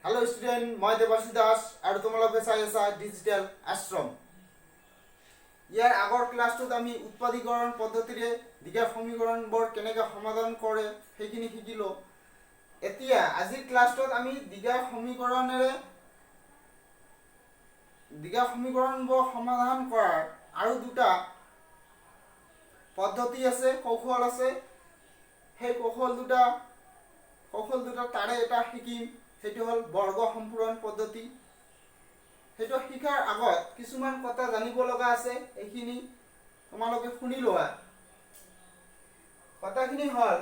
Hello student मैं देवाशीष दास और तुम्हारे चाई आसा डिजिटल आश्रम। यार आगर क्लासटोत आमी उत्पादीकरण पद्धतिरे दीघा समीकरणবোৰ केनेকৈ সমাধান কৰে সেইখিনি শিকিলো। এতিয়া আজিৰ ক্লাসটোত আমি দীঘা সমীকৰণবোৰ সমাধান কৰাৰ আৰু দুটা পদ্ধতি আছে, কৌশল আছে। সেই কৌশল দুটা তাৰে এটা শিকিম, সেইটো হল বৰ্গ সম্পূৰণ পদ্ধতি। সেইটো শিকাৰ আগত কিছুমান কথা জানিব লগা আছে, এইখিনি তোমালোকে শুনি লোৱা। কথাখিনি হল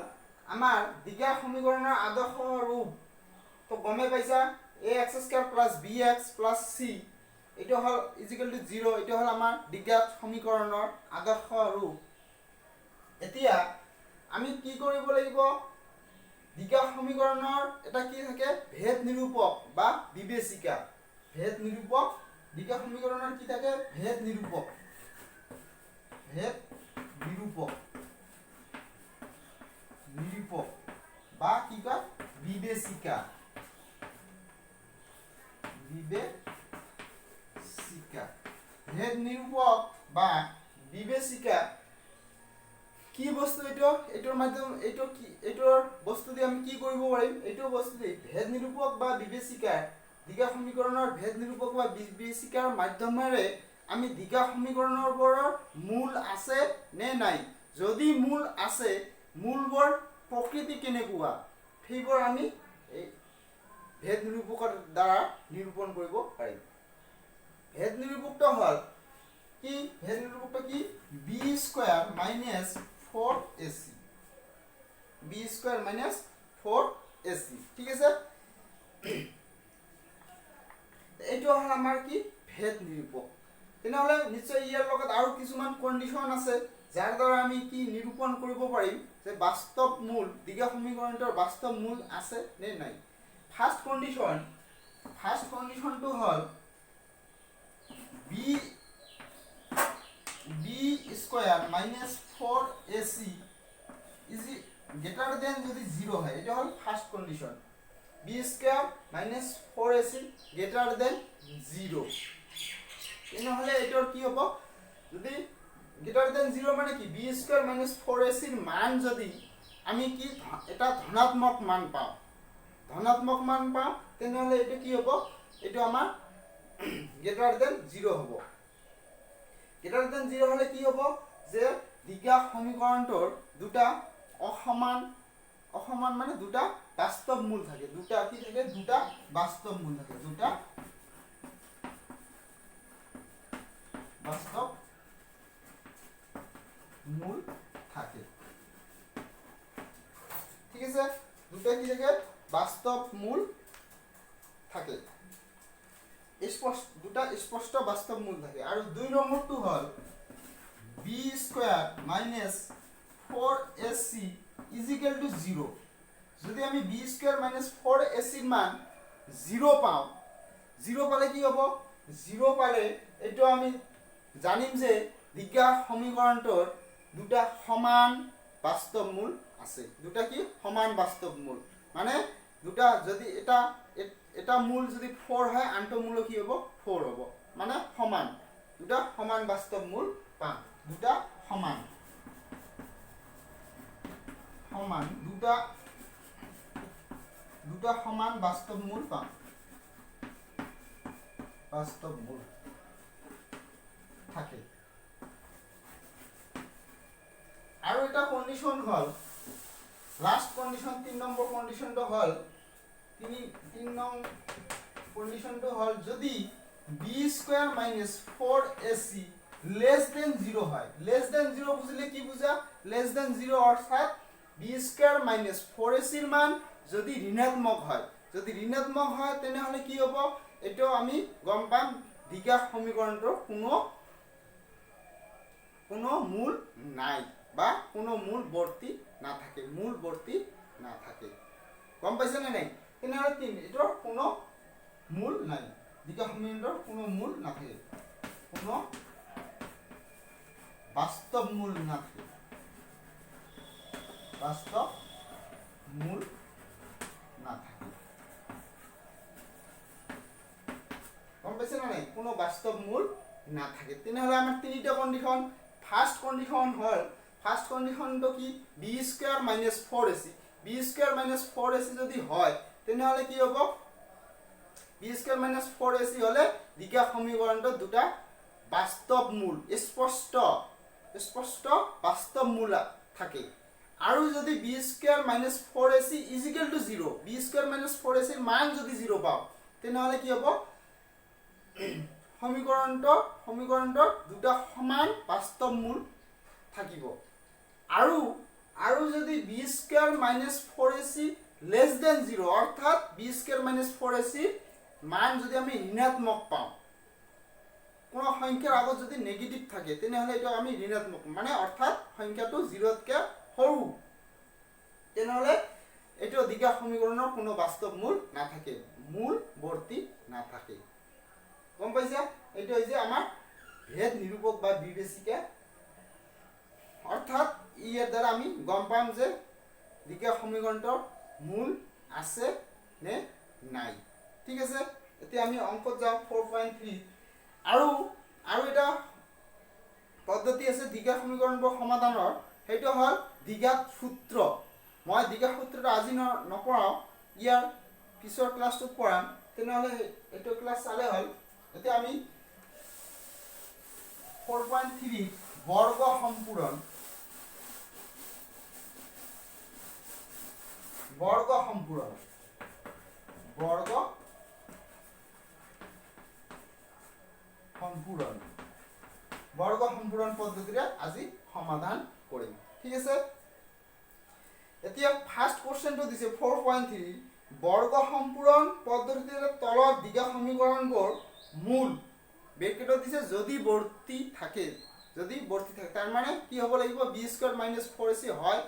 আমাৰ দীঘা সমীকৰণৰ আদৰ্শ ৰূপ তো গমে পাইছা, ax² + bx + c এইটো হল ইজিক্যাল টু 0। এইটো হল আমাৰ দীঘা সমীকৰণৰ আদৰ্শ ৰূপ। এতিয়া আমি কি কৰিব লাগিব, দীঘা সমীকৰণৰ এটা কি থাকে, ভেদ নিৰূপক বা বিবেচিকা। ভেদ নিৰূপক, দীঘা সমীকৰণৰ কি থাকে, ভেদ নিৰূপক বা কি কয় বিবেচিকা। ভেদ নিৰূপক বা বিবেচিকা কি বস্তু, এইটোৰ মাধ্যম এইটোৰ বস্তু দি আমি কি কৰিব পাৰিম, এইটো বস্তু দি ভেদ নিৰূপক বা বিবেচিকাৰ দীঘা সমীকৰণৰ ভেদ নিৰূপক বা বিবেচিকাৰ মাধ্যমেৰে আমি দীঘা সমীকৰণবোৰৰ মূল আছে নে নাই, যদি মূল আছে মূলবোৰ প্ৰকৃতি কেনেকুৱা সেইবোৰ আমি এই ভেদ নিৰূপকৰ দ্বাৰা নিৰূপণ কৰিব পাৰিম। ভেদ নিৰূপকটো হল কি, ভেদ নিৰূপকটো কি, b² - 4ac, b² - 4ac, ঠিক আছে। এইটো হল আমাৰ কি ভেদ নিৰূপক। তেনেহলে নিশ্চয় ইয়াৰ লগত আৰু কিছুমান কন্ডিশন আছে যাৰ দ্বাৰা আমি কি নিৰূপণ কৰিব পাৰিম যে বাস্তৱ মূল দীঘা সমীকৰণটোৰ বাস্তৱ মূল আছে নে নাই। ফাৰ্ষ্ট কন্ডিশনটো হল b² - 4ac is greater than যদি 0 হয়, এটা হল first condition. b² - 4ac greater than 0, তেনেহলে এটার কি হ'ব, যদি গ্রেটার দেন 0 মানে কি, b² - 4ac এর মান যদি আমি কি এটা ধনাত্মক মান পাওঁ, তেনেহলে এটা কি হ'ব, এটা আমাৰ গ্ৰেটাৰ দেন 0 হ'ব। গ্ৰেটাৰ দেন 0 হলে কি হ'ব, যে দীঘা সমীকৰণটোৰ দুটা অসমান মানে দুটা বাস্তৱ মূল থাকে, দুটা কি থাকে, দুটা বাস্তৱ মূল থাকে, ঠিক আছে। দুটা কি থাকে, বাস্তৱ মূল থাকে, দুটা স্পষ্ট বাস্তৱ মূল থাকে। আৰু দুই নম্বৰটো হল b² - 4ac ইজিক্যাল টু 0। যদি আমি b² - 4ac এর মান 0 পাওঁ, 0 পালে কি হ'ব, 0 পালে এইটো আমি জানিম যে দীঘা সমীকৰণটোৰ দুটা সমান বাস্তৱ মূল আছে। দুটা কি সমান বাস্তৱ মূল, মানে দুটা যদি এটা মূল যদি 4 হয় আনটো মূল কি হ'ব, 4 হ'ব, মানে সমান, দুটা সমান বাস্তৱ মূল পাম, দুটা সমান দুটা সমান বাস্তৱ মূল পাম, বাস্তৱ মূল থাকে। আৰু এটা কন্ডিশন হল লাস্ট কন্ডিশন, 3 নম্বৰ কন্ডিশনটো হল 3 নং কন্ডিশনটো হল যদি b² - 4ac লেস দেন 0 হয়। লেস দেন 0 বুঝলে কি বুঝা, লেস দেন 0 অর্থাৎ b² - 4ac এর মান যদি ঋণাত্মক হয়, তেনেহলে কি হ'ব, এটো আমি গম পাম দীঘা সমীকৰণটোৰ কোনো মূল নাই বা কোনো মূল বৰ্তি নাথাকে, গম পাইছে নে নাই। তেনেহলে এটাৰ কোনো মূল নাই, দীঘা সমীকৰণটোৰ কোনো মূল নাথাকে, কোনো বাস্তৱ মূল নাথাকে, গম পাইছে না নাই কোনো বাস্তব মূল নাথাকে তেনেহলে আমার তিনটা কন্ডিশন ফার্স্ট কন্ডিশন হল ফার্স্ট কন্ডিশনটো কি B square minus 4ac B square minus 4ac যদি হয় তেনেহলে কি হ'ব বি স্কয়ার মাইনাস 4ac হলে দ্বিঘা সমীকরণটো দুটা বাস্তব মূল স্পষ্ট স্পষ্ট বাস্তব মূল থাকে আৰু যদি B square minus 4ac is equal to 0 B square minus 4ac এর মান যদি 0 পাও তেনেহলে কি হ'ব সমীকৰণটো দুটা সমান বাস্তৱ মূল থাকিব আৰু আৰু যদি b square minus 4ac less than 0 অর্থাৎ b স্কয়ার মাইনাস 4ac মান যদি আমি ঋণাত্মক পাও কোনো সংখ্যাৰ আগত যদি নেগেটিভ থাকে তেনেহলে এটা আমি ঋণাত্মক মানে অৰ্থাৎ সংখ্যাটো 0 তকৈ সৰু তেনেহলে এটো দ্বিঘা সমীকৰণৰ কোনো বাস্তৱ মূল নাথাকে মূল বৰ্তি নাথাকে গম পাইছা এটো হৈছে আমাৰ ভেদ নিৰূপক বা বিবেচিকা অৰ্থাৎ ইয়াৰ দ্বাৰা আমি গম পাম যে দ্বিঘা সমীকৰণটোৰ মূল আছে নে নাই ঠিক আছে এতিয়া আমি অংকত যাও 4.3 আৰু এটা পদ্ধতি আছে দ্বিঘা সমীকৰণবোৰ সমাধানৰ সেইটো হল দ্বিঘাত সূত্ৰ মই দ্বিঘাত সূত্ৰটো আজি নপঢ়াও ইয়াৰ পিছৰ ক্লাছটো পঢ়াম তেনেহলে এটো ক্লাছ চালে হল এতিয়া আমি 4.3 বৰ্গ সম্পূৰণ বৰ্গ সম্পূৰণ পদ্ধতিৰে আজি সমাধান কৰিম ঠিক আছে এতিয়া ফাৰ্স্ট কোশ্চেনটো দিছে 4.3 বৰ্গ সম্পূৰণ পদ্ধতিৰে তলৰ দ্বিঘা সমীকৰণবোৰ মূল ব্ৰেকেটত দিছে যদি বৰ্তি থাকে তাৰ মানে কি হ'ব লাগিব b স্কয়াৰ মাইনাস 4ac হয়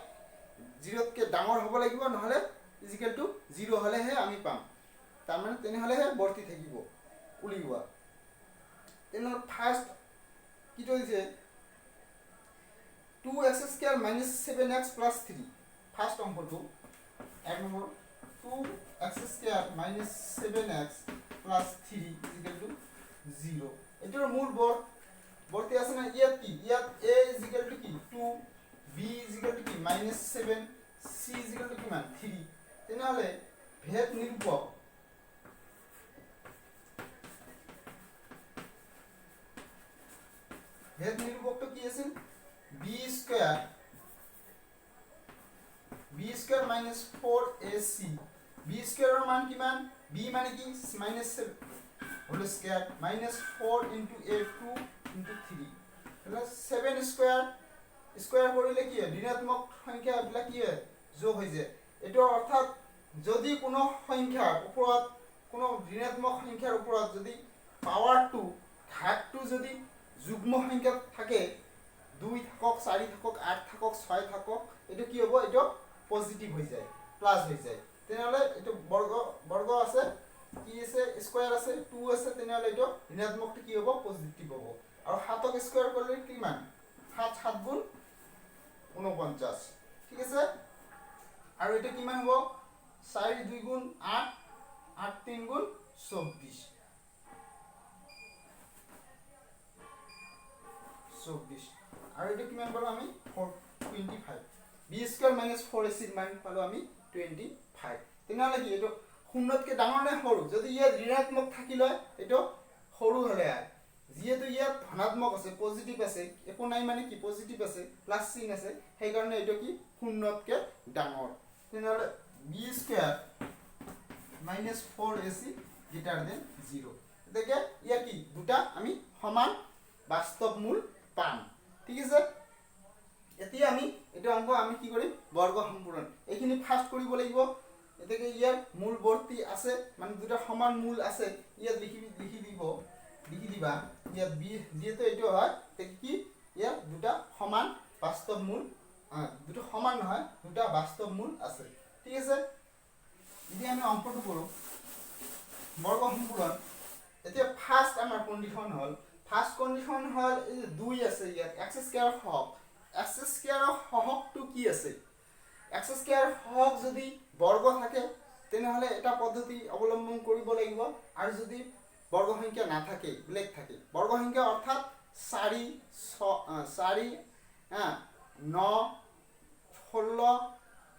0 তকৈ ডাঙৰ হ'ব লাগিব নহলে ইকুয়াল টু 0 হলেহে আমি পাম তাৰ মানে তেনেহলেহে বৰ্তি থাকিব উলিওৱা তেনেহলে ফাৰ্স্ট কি দিছে 2x square minus 7x plus 3 first অঙ্কটো এক নম্বৰ 2x square minus 7x plus 3 equal to 0 এটাৰ মূল বৰ্তি আছে না ইয়াত a ইজ ইকুয়াল টু কি 2 b ইজ ইকুয়াল টু কি minus 7 c is equal to কিমান 3 তেনেহলে ভেদ নিৰূপকটো কি আছিল b square minus 4ac b স্কয়াৰৰ মান কিমান b মানে কি minus 7 whole square minus 4 into a 2 into 3 তাহলে 7 স্কয়ার কৰিলে কি হয় ঋণাত্মক সংখ্যা বিলাক কি হয় যোগ হৈ যায় এটো অর্থাৎ যদি কোনো সংখ্যাৰ ওপৰত কোনো ঋণাত্মক সংখ্যাৰ ওপৰত যদি পাৱাৰটো ঘাতটো যদি যুগ্ম সংখ্যা থাকে 2 থাকক 4 থাকক 8 থাকক 6 থাকক এটো কি হ'ব এটো পজিটিভ হৈ যায় প্লাস হৈ যায় তেনেহলে এটো বৰ্গ আছে কি আছে স্কয়ার আছে 2 আছে তেনেহলে এটো ঋণাত্মকটো কি হ'ব পজিটিভ হ'ব আৰু 7ক স্কয়াৰ কৰিলে কিমান 7 গুণ 49 ঠিক আছে আৰু এটা কিমান হ'ব 4 2 গুণ 8 8 3 গুণ 24 আৰু এটা কিমান পালো আমি 425 b স্কয়ার মাইনাস 4ac মান পালো আমি 25 তেনেহলে কি এটো শূন্যতকৈ ডাঙৰ নে সৰু যদি ইয়াত ঋণাত্মক থাকিলে এটো সৰু হলে যেহেতু ইয়াত ধনাত্মক আছে পজিটিভ আছে একো নাই মানে কি পজিটিভ আছে প্লাস চিন আছে সেই কাৰণে এটো কি শূন্যতকৈ ডাঙৰ তেনেহলে b square minus 4ac greater than 0 দেখে ইয়া কি দুটা আমি সমান বাস্তৱ মূল পাম ঠিক আছে এতিয়া আমি এটা অংক আমি কি কৰিম বৰ্গ সম্পূৰণ এইখিনি ফাৰ্স্ট কৰিব লাগিব এতেকে ইয়াৰ মূল বৰ্তি আছে মানে দুটা সমান মূল আছে ইয়াত লিখি দিবা ইয়াত b যেহেতু এটো হয় তে কি ইয়াত দুটা সমান বাস্তৱ মূল দুটা সমান নহয় দুটা বাস্তৱ মূল আছে ঠিক আছে যদি আমি অঙ্কটো কৰো বৰ্গ সম্পূৰণ এতিয়া ফাৰ্স্ট আমাৰ কন্ডিশন হল ফার্স্ট কন্ডিশন হল এই 2 আছে ইয়াত x স্কয়ার হক x স্কয়াৰৰ হকটো কি আছে x স্কয়াৰ হক যদি বৰ্গ থাকে তেনেহলে এটা পদ্ধতি অৱলম্বন কৰিব লাগিব আৰু যদি বৰ্গ সংখ্যা না থাকে, ব্লেক থাকে। বৰ্গ সংখ্যা অৰ্থাৎ 4 4 9 16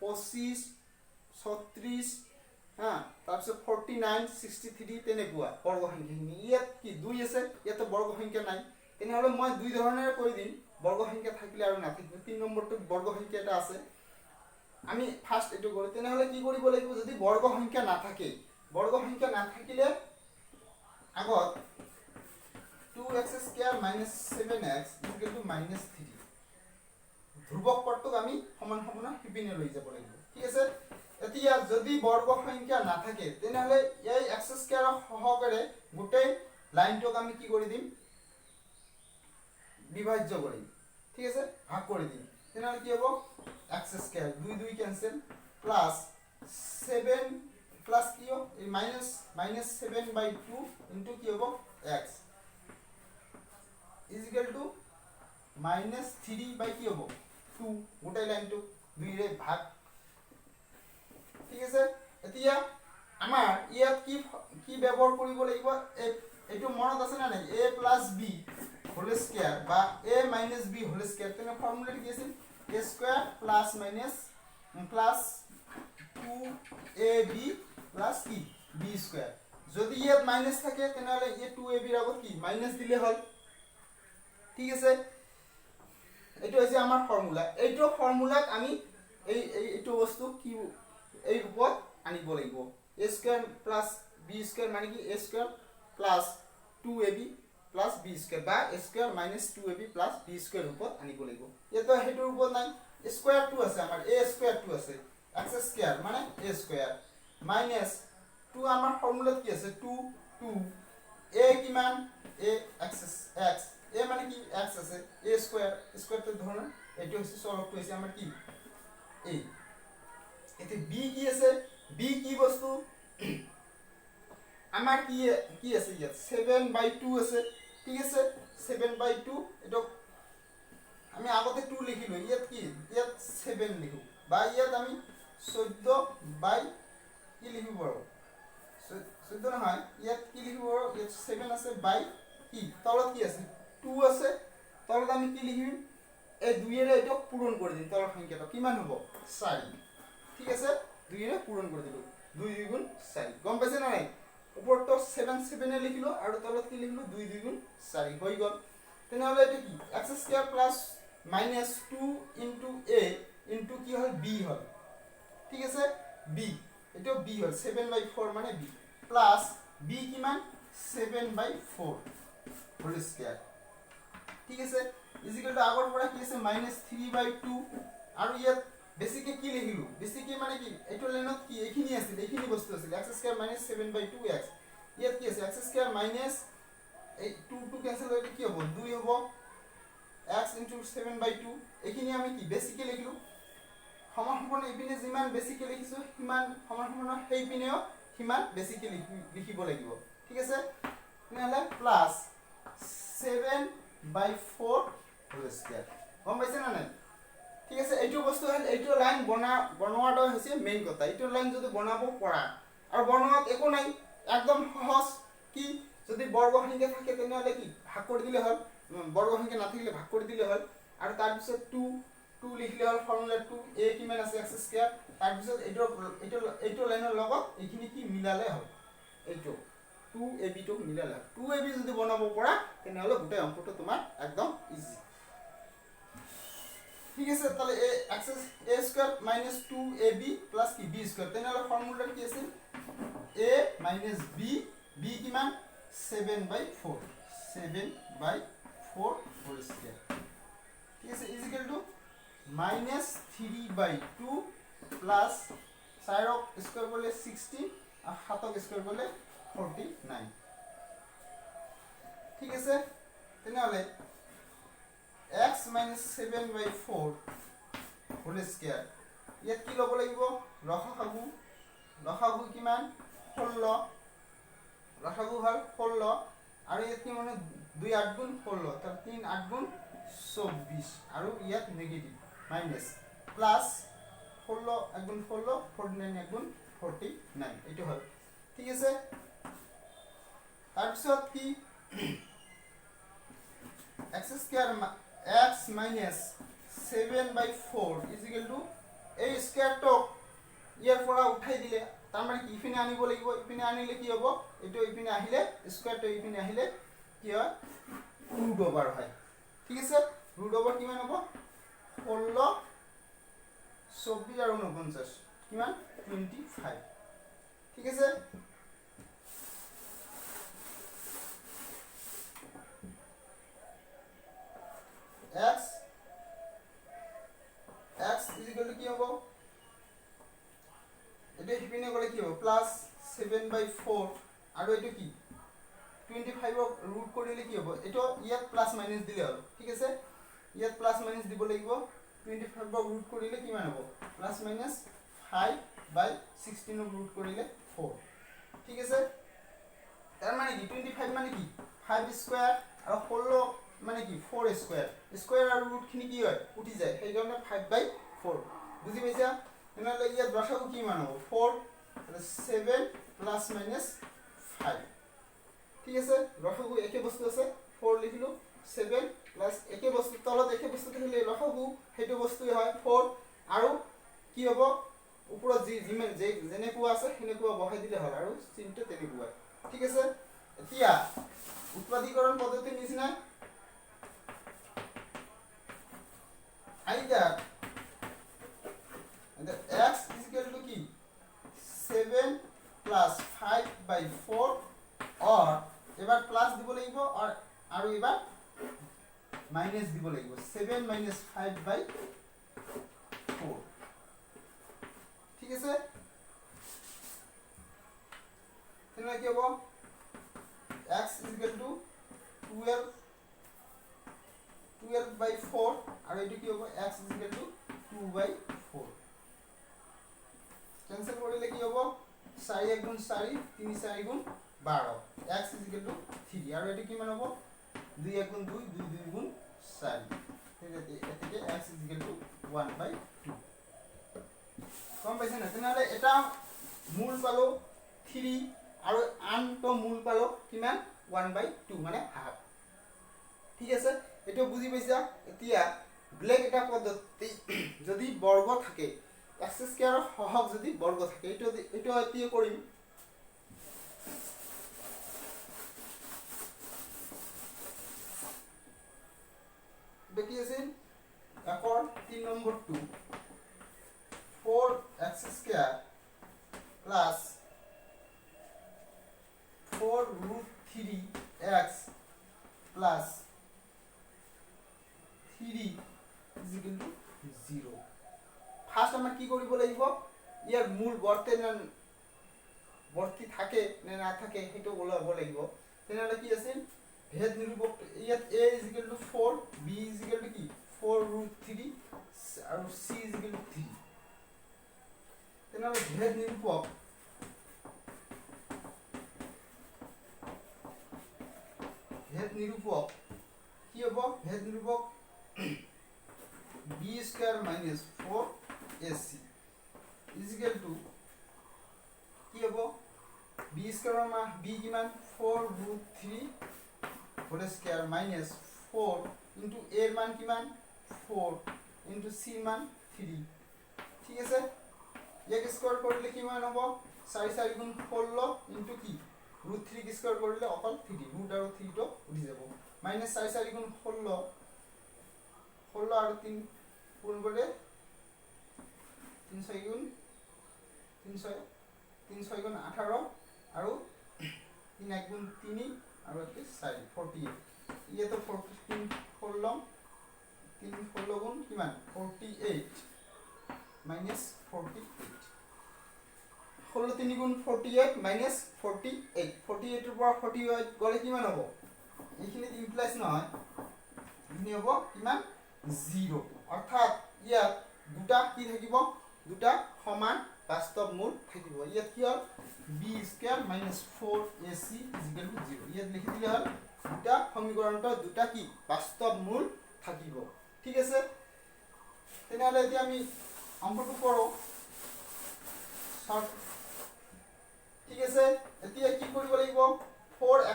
25 36 তাৰপিছত 49 63 তেনেকুৱা বৰ্গ সংখ্যাখিনি। ইয়াত কি 2 আছে, ইয়াতে বৰ্গ সংখ্যা নাই, তেনেহ'লে মই দুই ধৰণেৰে কৰি দিম। বৰ্গ সংখ্যা থাকিলে আৰু নাথাকিব। 3 নম্বৰটো বৰ্গ সংখ্যা এটা আছে, আমি ফাৰ্ষ্ট এইটো কৰোঁ। তেনেহ'লে কি কৰিব লাগিব, যদি বৰ্গ সংখ্যা নাথাকে, বৰ্গ সংখ্যা নাথাকিলে আগত 2x² - 7x -3 ধ্ৰুৱক পদটোক আমি সমান সমান সিপিনে লৈ যাব লাগিব। ঠিক আছে, এতিয়া যদি বৰ্গ সংখ্যা নাথাকে তেনেহ'লে এই x² সহকাৰে গোটেই লাইনটোক আমি কি কৰি দিম, বিভাজ্য কৰিম। ঠিক আছে, ভাগ কৰি দিম। তেনেহ'লে কি হ'ব, x² 2 2 কেনসেল প্লাস 7 প্লাস কি হ'ব এই -7/2 ইনটু কি হ'ব x ইজ ইকুয়াল টু -3 কি হ'ব 2 গোটেই লাইনটো 2 ৰে ভাগ। ঠিক আছে, এতিয়া আমাৰ ইয়াত কি কি ব্যৱহাৰ কৰিব লাগিব, এইটো মনত আছে না নাই, a + b হোল স্কয়ার বা a - b হোল স্কয়ার, তেনে ফর্মুলাটো কি আছিল, a² প্লাস 2ab প্লাস কি b²। যদি ইয়াত মাইনাস থাকে তেনেহলে এই 2ab ৰ আগত কি মাইনাস দিলে হ'ল। ঠিক আছে, এইটো হৈছে আমাৰ ফৰ্মুলা। এইটো ফৰ্মুলাক আমি এইটো বস্তু কি এই ৰূপত আনিব লাগিব, a² প্লাস b² মানে কি a² plus 2ab plus b² বা a² - 2ab প্লাস b² ৰূপত আনিব লাগিব। ইয়াতো হেতু ৰূপত নাই, স্কয়াৰটো আছে আমাৰ, a² আছে, x² মানে a² মাইনাস 2 আমাৰ ফৰ্মুলাত কি আছে 2 2 a কিমান a x a মানে কি x আছে, a² স্কয়াৰটো ধৰণৰ এইটো হৈছে সলভটো হৈছে আমাৰ কি a। এতে b কি আছে, b কি বস্তু আমাৰ কি আছে ইয়াত 7/2 আছে। ঠিক আছে, 7/2 এটা আমি আগতে 2 লিখিলো, ইয়াত কি ইয়াত 7 লিখো বা ইয়াত আমি 14 কি লিখিব পাৰো, 14 নহয়, ইয়াত কি লিখিব পাৰো, ইয়াত 7 আছে বাই কি তলত কি আছে 2 আছে, তলত আমি কি লিখিম এই 2 এৰে এটা পূৰণ কৰি দিম, তলৰ সংখ্যাটো কিমান হ'ব 4। ঠিক আছে, 2 এৰে পূৰণ কৰি দিলো, 2 2 গুণ 4 গম পাইছে না নাই, ওপৰটো 7 7 এ লিখিলো আৰু তলত কি লিখিলো 2 2 গুণ 4 হৈ গ'ল। তেনেহ'লে এটা কি x² plus -2 into a into কি হ'ল b হ'ল। ঠিক আছে, b এটো b হ'ল 7/4 মানে b প্লাস b কিমান 7/4 হোল স্কয়ার। ঠিক আছে, ইজিক্যাল টু আগৰ পৰা কি আছে -3/2 আৰু ইয়াত বেসিকে কি লিখিলো, বেসিকে মানে কি এইটো লাইনত কি এইখিনি আছিল, এইখিনি বস্তু আছিল x² - 7/2x, ইয়াত কি আছে x² মাইনাস এই 2 2 ক্যান্সেল হলে কি হ'ব 2 হ'ব x * 7/2, এইখিনি আমি কি বেসিকে লিখিলো, সমান সমান ইপিনে যিমান বেসিকে লিখিছো সিমান সমান সমান সেই পিনেও সিমান বেসিকে লিখিব লাগিব। ঠিক আছে, নহলে প্লাস 7/4 হোল স্কয়ার গম পাইছে না নাই। ঠিক আছে, এইটো বস্তু হল এইটো লাইন বনোৱাটো হৈছে মেইন কথা। এইটো লাইন যদি বনাব পৰা আৰু বনোৱাত একো নাই, একদম সহজ, কি যদি বৰ্গ সংখ্যা থাকে তেনেহলে কি ভাগ কৰি দিলে হ'ল, বৰ্গ সংখ্যা নাথাকিলে ভাগ কৰি দিলে হ'ল আৰু তাৰ পিছত 2 2 লিখিলে হ'ল, ফৰ্মুলা 2 a কিমান আছে x², তাৰ পিছত এইটো লাইনৰ লগত এইখিনি কি মিলালে হ'ল, এইটো 2ab টো মিলালে হ'ল। 2ab যদি বনাব পৰা তেনেহলে গোটেই অংকটো তোমাৰ একদম ইজি। ঠিক আছে, তাহলে a² - 2ab প্লাস কি b², তেনেহলে ফর্মুলাটা কি আছে a - b, b কিমান 7/4 হোল স্কয়ার। ঠিক আছে, ইজ ইকুয়াল টু -3/2 প্লাস 4ক স্কয়ার করলে 16 আর 7ক স্কয়ার করলে 49। ঠিক আছে, তেনেহলে x - 7/4 হোল স্কয়ার, ইয়াত কি লব লাগিব লসাগু কিমান 16, লসাগু হল 16 আৰু ইয়াত কি মানে 2 8 গুণ 16 তাৰ 3 8 গুণ 24 আৰু ইয়াত নেগেটিভ মাইনাস প্লাস 16 1 গুণ 16 49 1 গুণ 49 এইটো হল। ঠিক আছে, তাৰপিছত কি x square x minus 7/4 is equal two এই স্কয়াৰটো ইয়াৰ পৰা উঠাই দিলে তাৰ মানে কি ইপিনে আনিব লাগিব ইপিনে আনিলে কি হ'ব এটো ইপিনে আহিলে স্কয়ারটো ইপিনে আহিলে কি হয় ৰুট ওভাৰ হয় ঠিক আছে ৰুট ওভাৰ কিমান হ'ব 16 24 আৰু 49 কিমান 25 ঠিক আছে x x is equal to কি হ'ব এটা হিপিনে গলে কি হ'ব প্লাস 7/4 আৰু এটো কি 25 ক ৰুট কৰিলে কি হ'ব এটো ইয়াত প্লাস মাইনাস দিলে হ'ল ঠিক আছে ইয়াত প্লাস মাইনাস দিব লাগিব 25 ক ৰুট কৰিলে কিমান হ'ব প্লাস মাইনাস 5/16 ক ৰুট কৰিলে 4 ঠিক আছে তাৰ মানে কি 25 মানে কি 5 স্কয়াৰ আৰু 16 মানে কি 4 স্কয়াৰ স্কয়াৰ আৰু ৰুট খিনি কি হয় উঠি যায় সেই কাৰণে 5/4 বুজি পাইছা তেনেহলে ইয়াত দশাগু কি মান হ'ব 4 7 প্লাস মাইনাস 5 ঠিক আছে দশাগু একে বস্তু আছে 4 লিখিলো 7 প্লাস একে বস্তু তলত একে বস্তু থাকিলে দশাগু হেতু বস্তুই হয় 4 আৰু কি হ'ব ওপৰত যেনেকুৱা আছে হেনেকুৱা বহাই দিলে হ'ল আৰু চিনটো তেনেকুৱা ঠিক আছে এতিয়া উৎপাদীকৰণ পদ্ধতিৰ নিচিনা either x is equal to কি 7 plus 5/4 or এবাৰ প্লাস দিব লাগিব আৰু এবাৰ মাইনাস দিব লাগিব 7 minus 5/4 ঠিক আছে তেনে কি হ'ব x is equal to 12/4 আৰু এটো কি হ'ব x is equal to 2/4 cancel কৰিলে কি হ'ব 4 * 4 3 4 * 12 x is equal to 3 আৰু এটো কিমান হ'ব 2 * 2 2 2 * 4 এটাকে x is equal to 1/2 কম পাইছে না তেনেহলে এটা মূল পালো 3 আৰু আনটো মূল পালো কিমান 1/2 মানে হাফ ঠিক আছে এটো বুজি পাইছা এতিয়া ব্লেক এটা পদ্ধতি যদি বৰ্গ থাকে x স্কয়াৰৰ সহগ যদি বৰ্গ থাকে এটো এতিয়া কৰিম দেখি আছে এখন 3 নম্বৰটো 4x square plus 4√3x plus 3 is equal to 0 first আমরা কি কৰিব লাগিব ইয়াৰ মূল বৰ্তি থাকে নে না থাকে হেতু ওলাব লাগিব তেনেহলে কি আছিল ভেদ নিৰূপক ইয়াত a is equal to 4 b is equal to কি 4√3 আৰু c is equal to 3 তেনেহলে ভেদ নিৰূপক কি হ'ব ভেদ নিৰূপক b square minus 4ac is equal to কি হ'ব b square মা b কিমান 4√3 whole square minus 4 into a এর মান কিমান 4 into c মান 3 ঠিক আছে এক স্কয়ার কৰিলে কিমান হ'ব 4 4 গুণ 16 into কি √3 কি স্কয়ার কৰিলে অকল 3 ৰুট আৰু 3 টো উঠি যাব minus 4 4 গুণ 16 আৰু 3 পূৰণ কৰিলে 3 6 গুণ 18 আৰু 3 1 গুণ 3 আৰু 4 48 ইয়েতো 14 16 3 16 গুণ কিমান 48 minus 48 16 3 গুণ 48 minus 48 48 এর পৰা 48 গলে কিমান হ'ব এইখিনি ইমপ্লাইজ নহয় ইনি হ'ব কিমান 0 অর্থাৎ ইয়াত দুটা কি থাকিব দুটা সমান বাস্তব মূল থাকিব ইয়াত কি হ'ল b square minus 4ac is equal to 0 ইয়াত লিখি দিলে হ'ল দুটা সমীকৰণটো দুটা কি বাস্তব মূল থাকিব ঠিক আছে তেনেহলে এতিয়া আমি অঙ্কটো করো শর্ট ঠিক আছে এতিয়া কি কৰিব লাগিব 4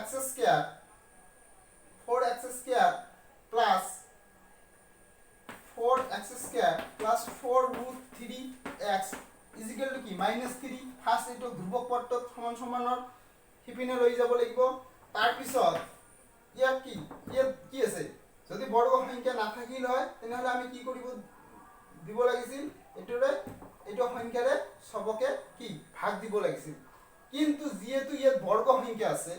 4x square plus 4 root 3x is equal to কি -3 ফার্স্ট এটো ধ্ৰুৱক পদত সমান সমানৰ হিপিনে লৈ যাব লাগিব তাৰ পিছত ইয়াত কি আছে যদি বৰ্গ সংখ্যা নাথাকিল হয় তেনেহলে আমি কি কৰিব দিব লাগিছিল এইটো সংখ্যাৰে সবকে কি ভাগ দিব লাগিছিল কিন্তু যেহেতু ইয়াত বৰ্গ সংখ্যা আছে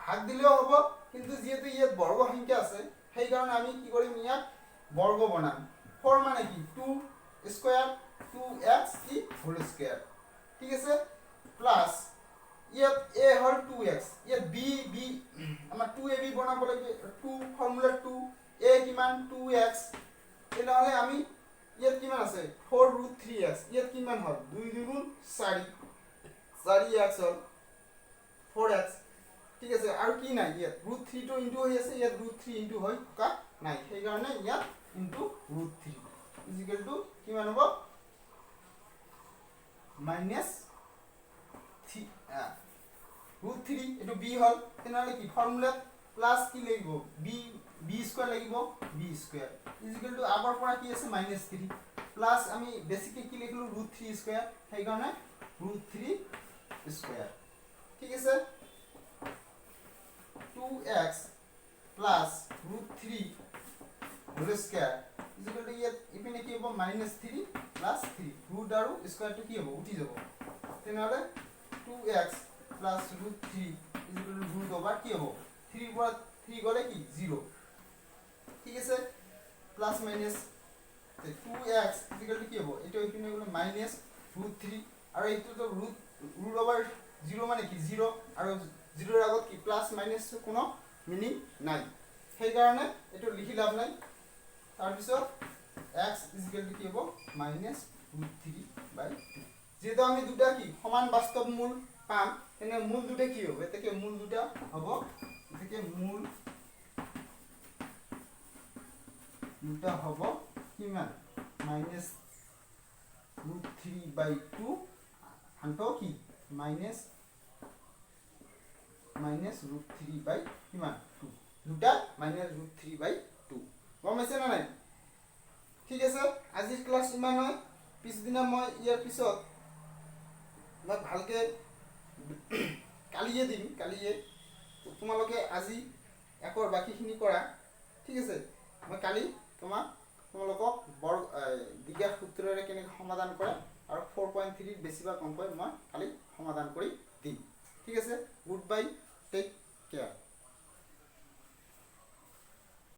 ভাগ দিলেও হ'ব কিন্তু যেহেতু ইয়াত বৰ্গ সংখ্যা আছে সেই কাৰণে আমি কি কৰিম ইয়াত বৰ্গ বনাম 4 মানে কি 2 স্কয়াৰ 2x কি হোল স্কয়াৰ ঠিক আছে প্লাস ইয়াত a হল 2x ইয়াত b আমাৰ 2ab বনাব লাগে 2 ফৰ্মুলা 2 a কিমান 2x তেনেহলে আমি ইয়াত কিমান আছে 4 root 3x ইয়াত কিমান হল 2 গুণ 4x হল 4x ঠিক আছে আৰু কি নাই ইয়াত √3 টো ইনটু হৈ আছে ইয়াত √3 ইনটু হৈ থকা নাই সেই কাৰণে ইয়াত ইনটু √3 ইজ ইকুৱেল টু কিমান হ'ব মাইনাস √3 এটো b হল তেনেহলে কি ফৰ্মুলা প্লাস কি লাগিব b স্কয়াৰ লাগিব b square is equal to আগৰ পৰা কি আছে -3 প্লাস আমি বেসিকলি কি লিখলো √3 স্কয়াৰ সেই কাৰণে √3 স্কয়ার ঠিক আছে 2x plus √3 whole square is equal to ইপিনে কি হ'ব -3 plus 3 root আৰু স্কয়ার টো কি হ'ব উঠি যাব তেনেহলে 2x plus √3 is equal to root over কি হ'ব 3 পৰা 3 গলে কি 0 ঠিক আছে plus minus 2x is equal to কি হ'ব এটা ইপিনে গলে -√3 আৰু এইটো তো root over 0 মানে কি 0 আৰু 0 এৰ আগত কি প্লাস মাইনাস কোনো মিনিং নাই সেই কাৰণে এটো লিখি লাভ নাই তাৰ পিছত x is equal to কি হ'ব -√3/2 যেহেতু আমি দুটা কি সমান বাস্তৱ মূল পাম তেনে মূল দুটা কি হবে এটাকে মূল দুটা হ'ব এটাকে মূল দুটা হ'ব কিমান -√3/2 আনটো কি -√3/2 দুটা -√3/2 গম পাইছে না নাই ঠিক আছে আজিৰ ক্লাস ইমান হয় পিছদিনা মই ইয়াৰ পিছত মই ভালকে কালিয়ে দিম তোমালোকে আজি একৰ বাকিখিনি কৰা ঠিক আছে মই কালি তোমালোকক বিজ্ঞান সূত্ৰৰে কেনেকৈ সমাধান কৰে আৰু 4.3 বেছি বা কম মই কালি সমাধান কৰি দিম ঠিক আছে গুড বাই টেক কেয়াৰ